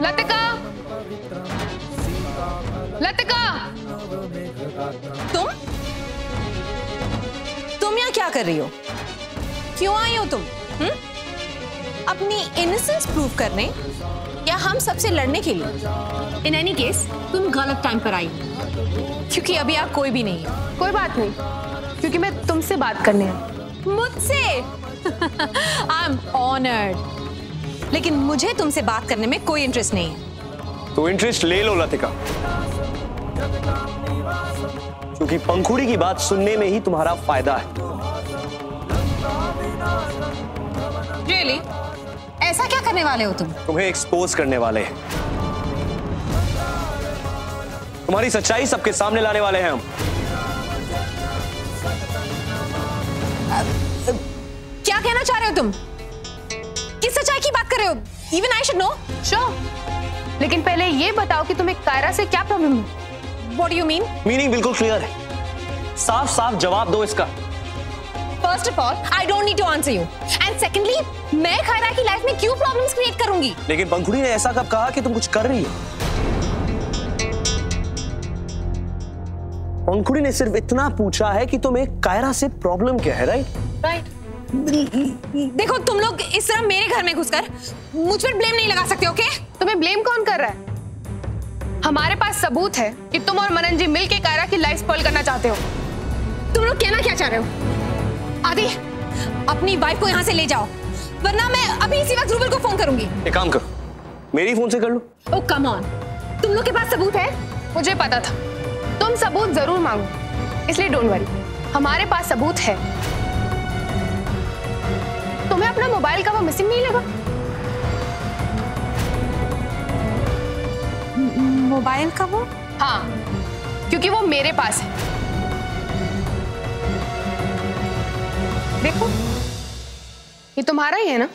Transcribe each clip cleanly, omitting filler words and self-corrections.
लतिका, लतिका, तुम यहाँ क्या कर रही हो? क्यों आई हो तुम? अपनी इनोसेंस प्रूव करने या हम सबसे लड़ने के लिए? इन एनी केस तुम गलत टाइम पर आई, क्योंकि अभी आप कोई भी नहीं है। कोई बात नहीं, क्योंकि मैं तुमसे बात करने आई। मुझसे? आई एम ऑनर्ड, लेकिन मुझे तुमसे बात करने में कोई इंटरेस्ट नहीं है। तो इंटरेस्ट ले लो लतिका, क्योंकि पंखुड़ी की बात सुनने में ही तुम्हारा फायदा है। रियली? ऐसा क्या करने वाले हो तुम? तुम्हें एक्सपोज करने वाले हैं, तुम्हारी सच्चाई सबके सामने लाने वाले हैं हम। क्या कहना चाह रहे हो तुम? किस सच्चाई की बात कर रहे हो? Even I should know. Sure, लेकिन पहले ये बताओ कि तुम्हें कायरा से क्या प्रॉब्लम है? What do you mean? Meaning बिल्कुल क्लियर है, साफ साफ जवाब दो इसका। First of all, I don't need to answer you. And secondly, मैं कायरा की लाइफ में क्यों प्रॉब्लम्स क्रिएट करूंगी? लेकिन पंखुड़ी ने ऐसा कब कहा कि तुम कुछ कर रही हो? पंखुड़ी ने सिर्फ इतना पूछा है कि तुम्हें कायरा से प्रॉब्लम क्या है, राइट? देखो, तुम लोग इस तरह मेरे घर में घुसकर मुझ पर ब्लेम नहीं लगा सकते, ओके? तुम्हें ब्लेम कौन कर रहा है? हमारे पास सबूत है कि तुम और मनन जी मिलके कायरा की लाइफ स्पॉइल करना चाहते हो। तुम लोग कहना क्या चाह रहे हो? आदि, अपनी वाइफ को यहाँ से ले जाओ, वरना मैं अभी इसी वक्त रूबल को फोन करूंगी। एक काम करो, मेरी फोन से कर लो। ओह कम ऑन, तुम लोग के पास सबूत है? मुझे पता था तुम सबूत जरूर मांगो, इसलिए डोंट वरी, हमारे पास सबूत है। तुम्हें अपना मोबाइल का वो मिसिंग नहीं लगा? मोबाइल का वो? हाँ, क्योंकि वो मेरे पास है। देखो, ये तुम्हारा ही है ना?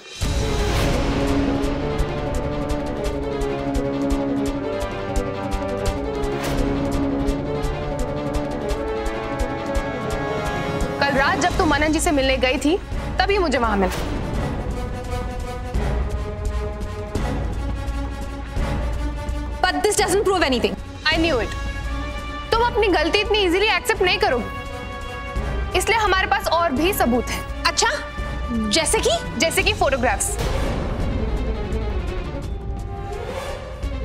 कल रात जब तुम मनन जी से मिलने गई थी, तभी मुझे वहां मिला। But this doesn't prove anything. I knew it. तुम अपनी गलती इतनी इजीली एक्सेप्ट नहीं करोगे, इसलिए हमारे पास और भी सबूत है। अच्छा, जैसे कि फोटोग्राफ्स।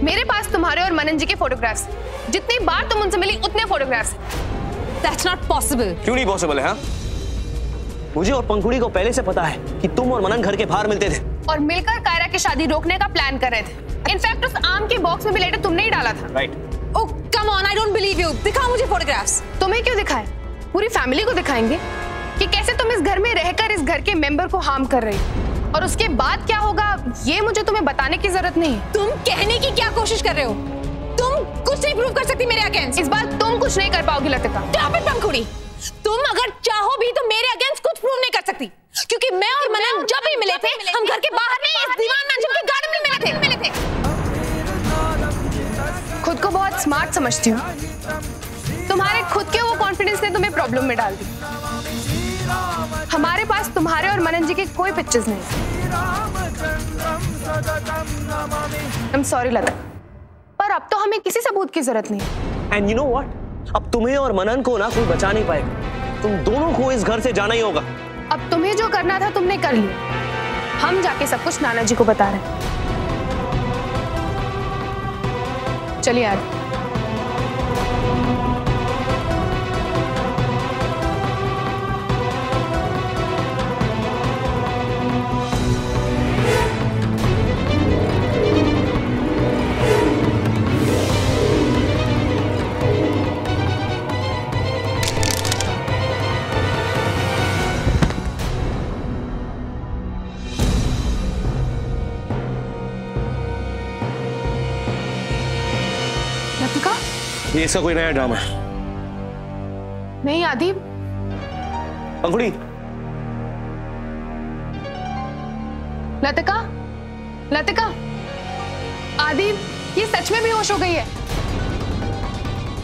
मेरे पास तुम्हारे और मनन जी के फोटोग्राफ्स, जितनी बार तुम उनसे मिली उतने फोटोग्राफ्स। That's not possible. क्यों नहीं पॉसिबल है? हाँ, मुझे और पंखुड़ी को पहले से पता है कि तुम और मनन घर के बाहर मिलते थे और मिलकर कायरा की शादी रोकने का प्लान कर रहे थे। इनफैक्ट उस आम के बॉक्स में भी लेटर तुमने ही डाला था, right? Oh come on, I don't believe you. दिखाओ मुझे फोटोग्राफ्स। तुम्हें क्यों दिखाएं? पूरी फैमिली को दिखाएंगे कि कैसे तुम इस घर में रहकर इस घर के मेंबर को हार्म कर रही हो, और उसके बाद क्या होगा ये मुझे तुम्हें बताने की जरूरत नहीं। तुम कहने की क्या कोशिश कर रहे हो? तुम कुछ नहीं प्रूव कर सकती मेरे अगेंस्ट। इस बार तुम कुछ नहीं कर पाओगी लतिका। Stop it, पंखुड़ी। तुम अगर चाहो भी तो मेरे अगेंस्ट कुछ प्रूव नहीं कर सकती, क्योंकि मैं और मनन जब भी मिले थे हम घर के बाहर नहीं, इस दीवान मैंशन के गार्डन में मिले थे। खुद को बहुत स्मार्ट समझती हो, तुम्हारे खुद के वो कॉन्फिडेंस ने तुम्हें प्रॉब्लम में डाल दी। हमारे पास तुम्हारे और मनन जी के कोई पिक्चर्स नहीं। I'm sorry लता, पर अब तो हमें किसी सबूत की जरूरत नहीं। एंड यू नो व्हाट, अब तुम्हें और मनन को ना कोई बचा नहीं पाएगा। तुम दोनों को इस घर से जाना ही होगा। अब तुम्हें जो करना था तुमने कर लिया, हम जाके सब कुछ नाना जी को बता रहे हैं। चलिए यार। लतिका, ये इसका कोई नया ड्रामा है। नहीं आदि, पंखुड़ी, लतिका, लतिका, आदि ये सच में बेहोश हो गई है।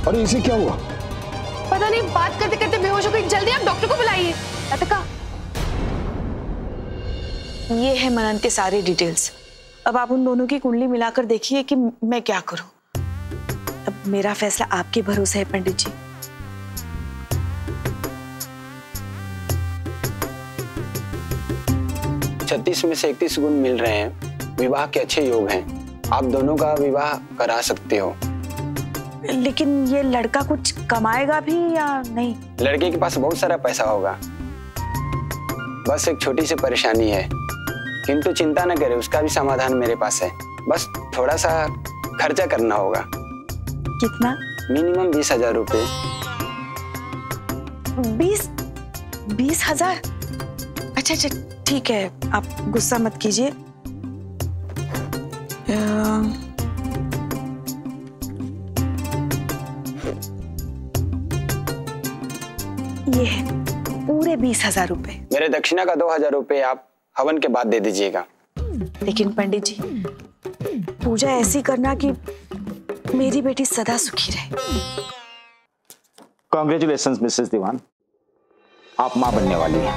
अरे इसे क्या हुआ? पता नहीं, बात करते करते बेहोश हो गई। जल्दी आप डॉक्टर को बुलाइए। लतिका, ये है मनन के सारे डिटेल्स। अब आप उन दोनों की कुंडली मिलाकर देखिए कि मैं क्या करूं। अब मेरा फैसला आपके भरोसे है पंडित जी। 36 में से 31 गुण मिल रहे हैं। विवाह के अच्छे योग हैं। आप दोनों का विवाह करा सकते हो। लेकिन ये लड़का कुछ कमाएगा भी या नहीं? लड़के के पास बहुत सारा पैसा होगा, बस एक छोटी सी परेशानी है, किंतु चिंता न करे, उसका भी समाधान मेरे पास है। बस थोड़ा सा खर्चा करना होगा। कितना? मिनिमम 20,000 रुपये। 20,000? अच्छा अच्छा ठीक है, आप गुस्सा मत कीजिए। ये है पूरे 20,000 रुपए। मेरे दक्षिणा का 2,000 रुपये आप हवन के बाद दे दीजिएगा। लेकिन पंडित जी, पूजा ऐसी करना कि मेरी बेटी सदा सुखी रहे। कॉन्ग्रेचुलेशंस मिसेस दीवान, आप मां बनने वाली हैं।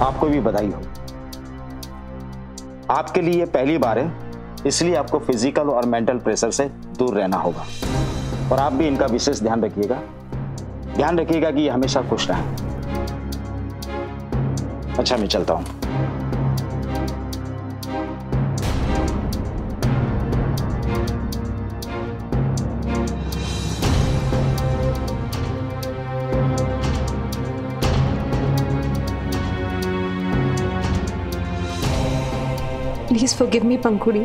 आपको भी बधाई हो। आपके लिए ये पहली बार है, इसलिए आपको फिजिकल और मेंटल प्रेशर से दूर रहना होगा। और आप भी इनका विशेष ध्यान रखिएगा। ध्यान रखिएगा कि ये हमेशा खुश रहें। अच्छा, मैं चलता हूं। प्लीज फॉरगिव मी पंखुड़ी।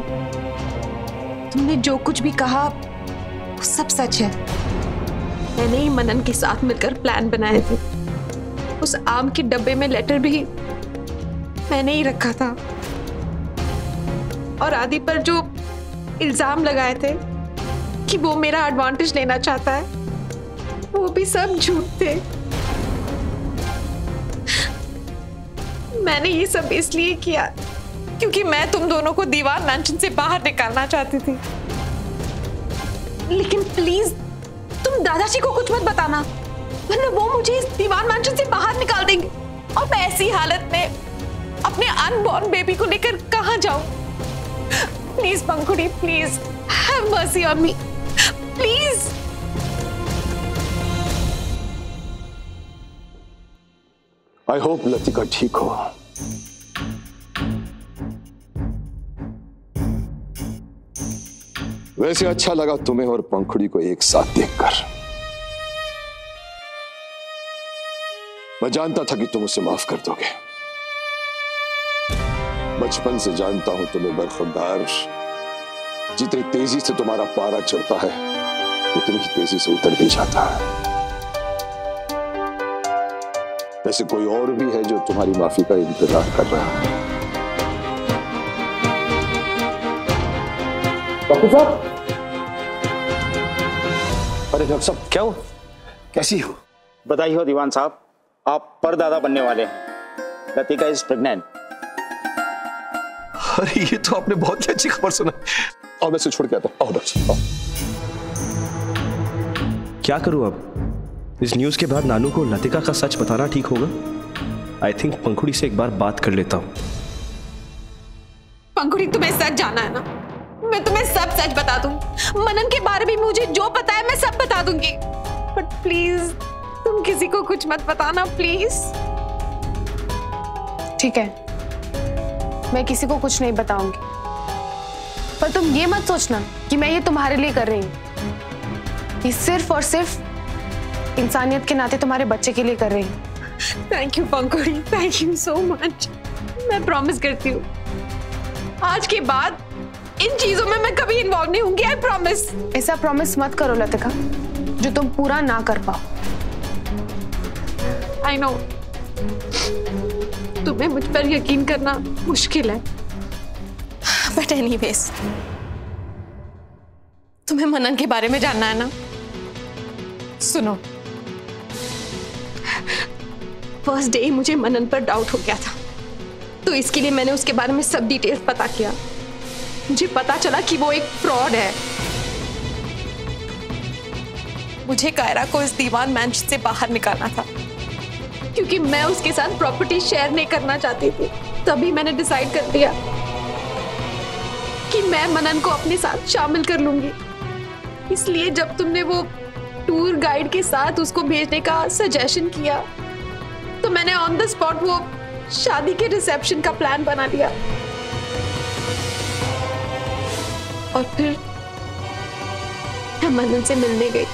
तुमने जो कुछ भी कहा वो सब सच है। मैंने ही मनन के साथ मिलकर प्लान बनाए थे। उस आम के डब्बे में लेटर भी मैंने ही रखा था, और आदि पर जो इल्जाम लगाए थे कि वो मेरा एडवांटेज लेना चाहता है, वो भी सब झूठ थे। मैंने ये सब इसलिए किया क्योंकि मैं तुम दोनों को दीवान मैंशन से बाहर निकालना चाहती थी। लेकिन प्लीज तुम दादाजी को कुछ मत बताना, वरना वो मुझे इस दीवान मैंशन से बाहर निकाल देंगे, और मैं ऐसी हालत में अपने अनबॉर्न बेबी को लेकर कहां जाऊं। Please Pankhuri, please have mercy on me, please. I hope Latika ठीक हो। वैसे अच्छा लगा तुम्हें और पंखुड़ी को एक साथ देखकर। मैं जानता था कि तुम उसे माफ कर दोगे। बचपन से जानता हूं तुम्हें बरखुरदार। जितनी तेजी से तुम्हारा पारा चढ़ता है, उतनी ही तेजी से उतर भी जाता है। वैसे कोई और भी है जो तुम्हारी माफी का इंतजार कर रहा है। डॉक्टर साहब। अरे डॉक्टर साहब, क्या हो? कैसी हो? बधाई हो दीवान साहब, आप परदादा बनने वाले हैं। Latika is pregnant. अरे ये तो आपने बहुत ही अच्छी खबर सुना। और मैं से छोड़ के आता हूं। आओ डॉक्टर साहब, आओ। क्या करूं अब? इस न्यूज के बाद नानू को लतिका का सच बताना ठीक होगा। आई थिंक पंखुड़ी से एक बार बात कर लेता हूं। पंखुड़ी, तुम्हें सच जाना है ना? मैं तुम्हें सब सच बता दूं। मनन के बारे में मुझे जो पता है मैं सब बता दूंगी। बट प्लीज तुम किसी को कुछ मत बताना, प्लीज। ठीक है, मैं किसी को कुछ नहीं बताऊंगी, पर तुम ये मत सोचना कि मैं ये तुम्हारे लिए कर रही हूँ। ये सिर्फ और सिर्फ इंसानियत के नाते तुम्हारे बच्चे के लिए कर रही हूँ। Thank you Pankhuri, thank you so much. मैं प्रॉमिस करती हूँ आज के बाद इन चीजों में मैं कभी इन्वॉल्व नहीं होंगी। I promise. ऐसा प्रॉमिस मत करो लतिका जो तुम पूरा ना कर पाओ। आई नो तुम्हें मुझ पर यकीन करना मुश्किल है, बट एनीवेज तुम्हें मनन के बारे में जानना है ना? सुनो, फर्स्ट डे मुझे मनन पर डाउट हो गया था, तो इसके लिए मैंने उसके बारे में सब डिटेल्स पता किया। मुझे पता चला कि वो एक फ्रॉड है। मुझे कायरा को इस दीवान मैंशन से बाहर निकालना था, क्योंकि मैं उसके साथ प्रॉपर्टी शेयर नहीं करना चाहती थी। तभी मैंने डिसाइड कर लिया कि मैं मनन को अपने साथ शामिल कर लूंगी। इसलिए जब तुमने वो टूर गाइड के साथ उसको भेजने का सजेशन किया तो मैंने ऑन द स्पॉट वो शादी के रिसेप्शन का प्लान बना लिया और फिर मैं मनन से मिलने गई।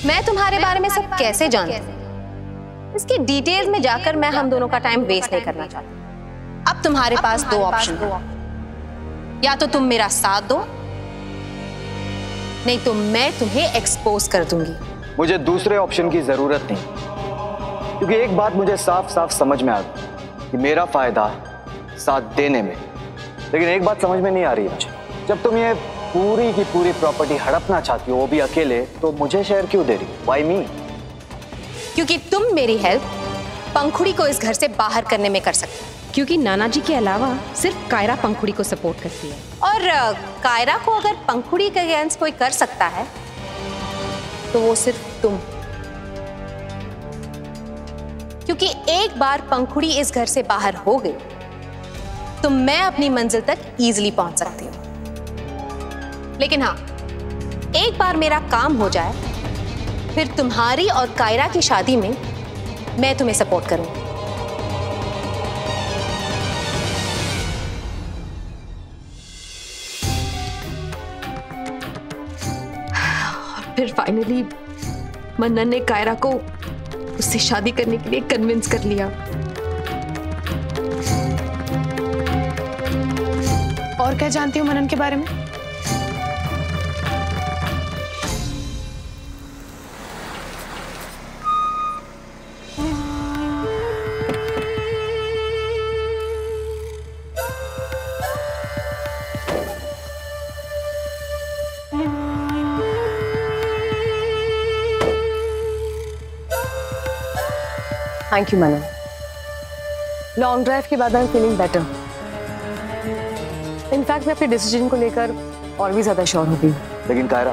मैं तुम्हारे बारे में सब कैसे जानती हूँ, इसकी डिटेल्स में जाकर मैं हम दोनों का टाइम वेस्ट नहीं करना चाहती। अब तुम्हारे पास दो ऑप्शन है, या तो तुम मेरा साथ दो, नहीं तो मैं तुम्हें एक्सपोज कर दूंगी। मुझे दूसरे ऑप्शन की जरूरत नहीं, क्योंकि एक बात मुझे साफ साफ समझ में आ गई कि मेरा फायदा साथ देने में, लेकिन एक बात समझ में नहीं आ रही है मुझे। जब तुम ये पूरी की पूरी प्रॉपर्टी हड़पना चाहती हो, वो भी अकेले, तो मुझे शेयर क्यों दे रही हो? Why me? क्योंकि तुम मेरी हेल्प पंखुड़ी को इस घर से बाहर करने में कर सकते हो। क्योंकि नाना जी के अलावा सिर्फ कायरा पंखुड़ी को सपोर्ट करती है। और कायरा को अगर पंखुड़ी के अगेंस्ट कोई कर सकता है तो वो सिर्फ तुम, क्योंकि एक बार पंखुड़ी इस घर से बाहर हो गई तो मैं अपनी मंजिल तक इजीली पहुंच सकती हूँ। लेकिन हाँ, एक बार मेरा काम हो जाए फिर तुम्हारी और कायरा की शादी में मैं तुम्हें सपोर्ट करूंगी। फिर फाइनली मनन ने कायरा को उससे शादी करने के लिए कन्विंस कर लिया। और क्या जानती हो मनन के बारे में? Thank you Manan. Long drive के बाद I am feeling better. In fact मैं अपने डिसीजन को लेकर और भी ज्यादा श्योर हो गई। लेकिन कायरा,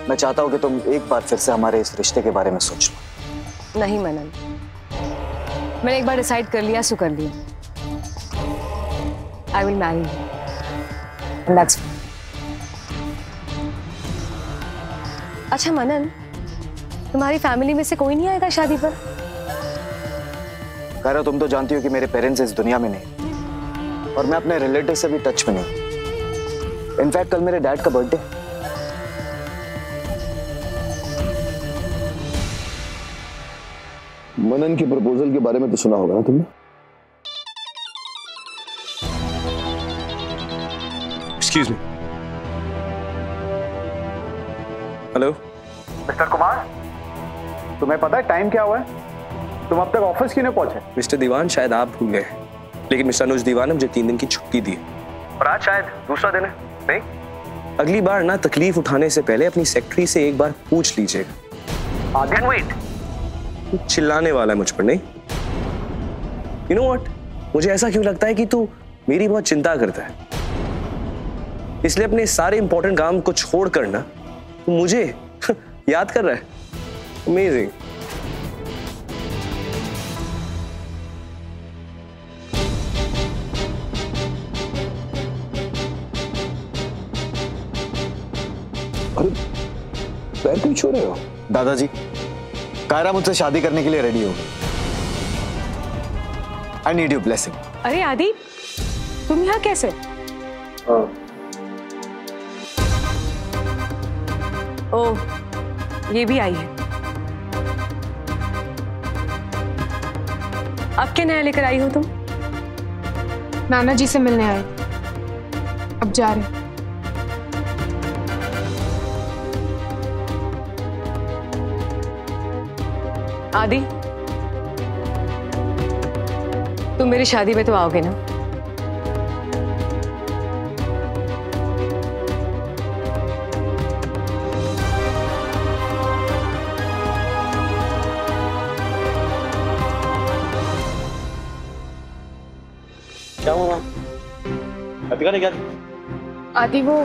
मैं चाहता हूं कि तुम एक बार फिर से हमारे इस रिश्ते के बारे में सोच लो। नहीं मनन, मैंने एक बार डिसाइड कर लिया सो कर लिया। I will marry you. That's अच्छा मनन, तुम्हारी फैमिली में से कोई नहीं आएगा शादी पर? कायरा, तुम तो जानती हो कि मेरे पेरेंट्स इस दुनिया में नहीं और मैं अपने रिलेटिव से भी टच में नहीं। इनफैक्ट कल मेरे डैड का बर्थडे। मनन के प्रपोजल के बारे में तो सुना होगा ना तुमने? Excuse me. Hello mister Kumar, तुम्हें पता है टाइम क्या हुआ है? तुम अब तक ऑफिस क्यों नहीं पहुंचे? मिस्टर दीवान, शायद आप भूल गए, लेकिन मिस्टर अनुज दीवान ने मुझे 3 दिन की छुट्टी दी और आज शायद दूसरा दिन है। नहीं, अगली बार ना तकलीफ उठाने से पहले अपनी सेक्रेटरी से एक बार पूछ लीजिएगा। वेट, चिल्लाने वाला है मुझ पर, नहीं? यू नो व्हाट, मुझे ऐसा क्यों लगता है कि तू मेरी बहुत चिंता करता है, इसलिए अपने सारे इंपॉर्टेंट काम को छोड़ कर ना तू मुझे याद कर रहा है। अमेजिंग। अरे पैर क्यों छू रहे हो? दादाजी, कायरा मुझसे शादी करने के लिए रेडी हो गई। I need you blessing. अरे आदि, तुम यहाँ कैसे? ओह, ये भी आई है। अब क्या नया लेकर आई हो तुम? नाना जी से मिलने आए, अब जा रहे। आदि, तुम मेरी शादी में तो आओगे ना? क्या हुआ? लतिका ने क्या? आदि, वो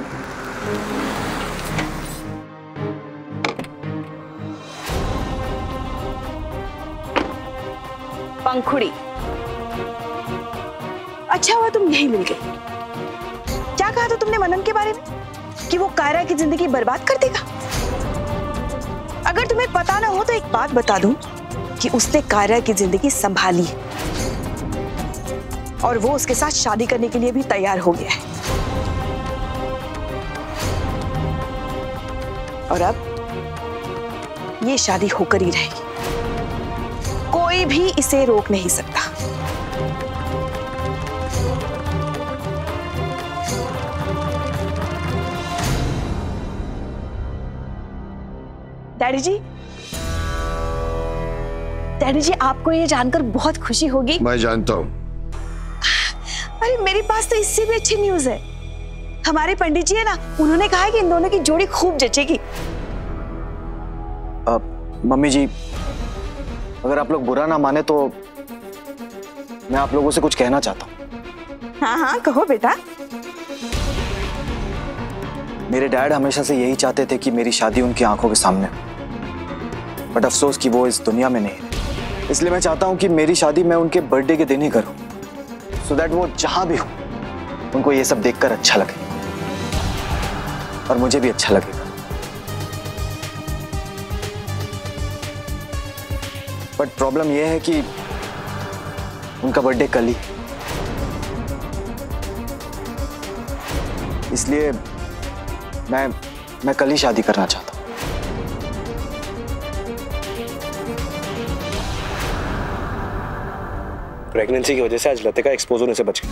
पंखुड़ी। अच्छा हुआ तुम यही मिल गए। क्या कहा था तुमने मनन के बारे में कि वो कायरा की जिंदगी बर्बाद कर देगा? अगर तुम्हें पता ना हो तो एक बात बता दूं कि उसने कायरा की जिंदगी संभाली है और वो उसके साथ शादी करने के लिए भी तैयार हो गया है। और अब ये शादी होकर ही रहेगी, कोई भी इसे रोक नहीं सकता। डैडी जी आपको ये जानकर बहुत खुशी होगी। मैं जानता हूं। अरे मेरे पास तो इससे भी अच्छी न्यूज़ है। हमारे पंडित जी है ना, उन्होंने कहा है कि इन दोनों की जोड़ी खूब जचेगी। मम्मी जी, अगर आप लोग बुरा ना माने तो मैं आप लोगों से कुछ कहना चाहता हूँ। हाँ हाँ कहो बेटा। मेरे डैड हमेशा से यही चाहते थे कि मेरी शादी उनकी आंखों के सामने हो, बट अफसोस कि वो इस दुनिया में नहीं है। इसलिए मैं चाहता हूँ कि मेरी शादी मैं उनके बर्थडे के दिन ही करूँ, सो दैट वो जहां भी हो उनको ये सब देखकर अच्छा लगे और मुझे भी अच्छा लगेगा। बट प्रॉब्लम यह है कि उनका बर्थडे कल ही, इसलिए मैं कल ही शादी करना चाहता हूं। प्रेगनेंसी की वजह से आज लतिका एक्सपोज होने से बच गई।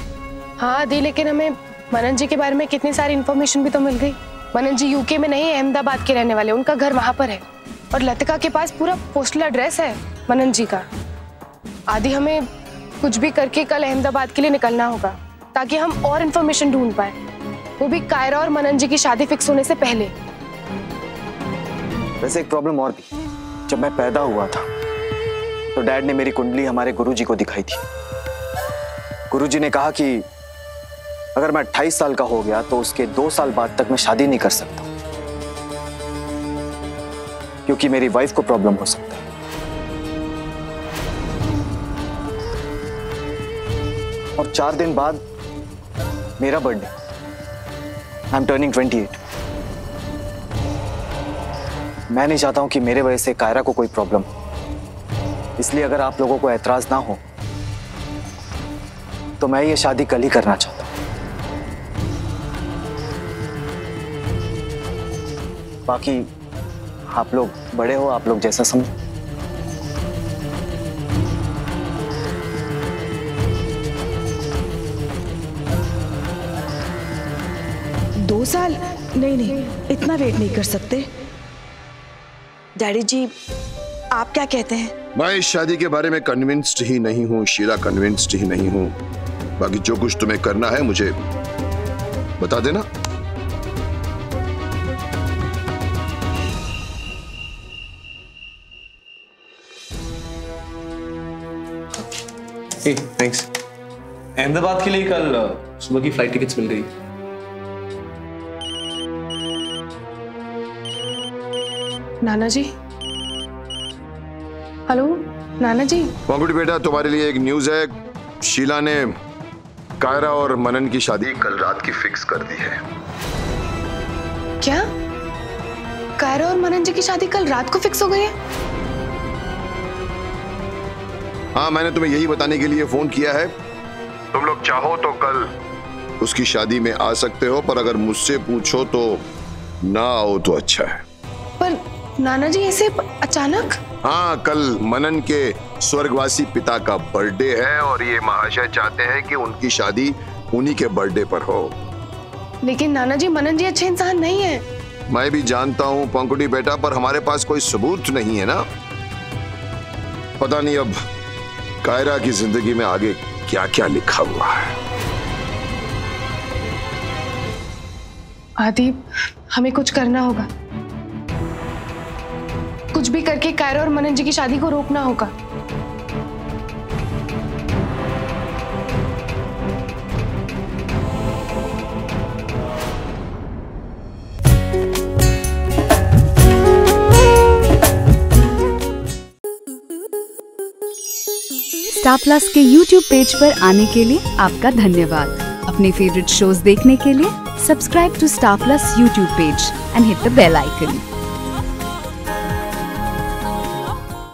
हाँ आदि, लेकिन हमें मनन जी के बारे में कितनी सारी इन्फॉर्मेशन भी तो मिल गई। मनन जी यूके में नहीं, अहमदाबाद के रहने वाले, उनका घर वहां पर है और लतिका के पास पूरा पोस्टल एड्रेस है मनन जी का। आदि, हमें कुछ भी करके कल अहमदाबाद के लिए निकलना होगा ताकि हम और इन्फॉर्मेशन ढूंढ पाए, वो भी कायरा और मनन जी की शादी फिक्स होने से पहले। वैसे एक प्रॉब्लम और भी, जब मैं पैदा हुआ था तो डैड ने मेरी कुंडली हमारे गुरुजी को दिखाई थी। गुरुजी ने कहा कि अगर मैं 28 साल का हो गया तो उसके 2 साल बाद तक मैं शादी नहीं कर सकता, क्योंकि मेरी वाइफ को प्रॉब्लम हो सकता है। और 4 दिन बाद मेरा बर्थडे, आई एम टर्निंग 28। मैं नहीं चाहता हूं कि मेरे वजह से कायरा को कोई प्रॉब्लम हो, इसलिए अगर आप लोगों को ऐतराज ना हो तो मैं ये शादी कल ही करना चाहता हूं। बाकी आप लोग बड़े हो, आप लोग जैसा समझो। दो साल? नहीं, इतना वेट नहीं कर सकते। डैडी जी आप क्या कहते हैं? मैं इस शादी के बारे में कन्विंस्ड ही नहीं हूँ शीला, कन्विंस्ड ही नहीं हूँ। बाकी जो कुछ तुम्हें करना है मुझे बता देना। थैंक्स। अहमदाबाद के लिए कल सुबह की फ्लाइट टिकट्स मिल गई। नाना जी, हेलो नाना जी। पंखुड़ी बेटा, तुम्हारे लिए एक न्यूज है। शीला ने कायरा और मनन की शादी कल रात की फिक्स कर दी है। क्या कायरा और मनन जी की शादी कल रात को फिक्स हो गई है? हाँ, मैंने तुम्हें यही बताने के लिए फोन किया है। तुम लोग चाहो तो कल उसकी शादी में आ सकते हो, पर अगर मुझसे पूछो तो ना आओ तो अच्छा है। पर नाना जी ऐसे अचानक? हाँ, कल मनन के स्वर्गवासी पिता का बर्थडे है और ये महाशय चाहते हैं कि उनकी शादी उन्हीं के बर्थडे पर हो। लेकिन नाना जी, मनन जी अच्छे इंसान नहीं है। मैं भी जानता हूँ पंखुड़ी बेटा, पर हमारे पास कोई सबूत नहीं है ना। पता नहीं अब कायरा की जिंदगी में आगे क्या क्या लिखा हुआ है। आदि, हमें कुछ करना होगा। कुछ भी करके कायरा और मनन जी की शादी को रोकना होगा। स्टार प्लस के YouTube पेज पर आने के लिए आपका धन्यवाद। अपने फेवरेट शोज देखने के लिए subscribe to Star Plus YouTube page and hit the bell icon.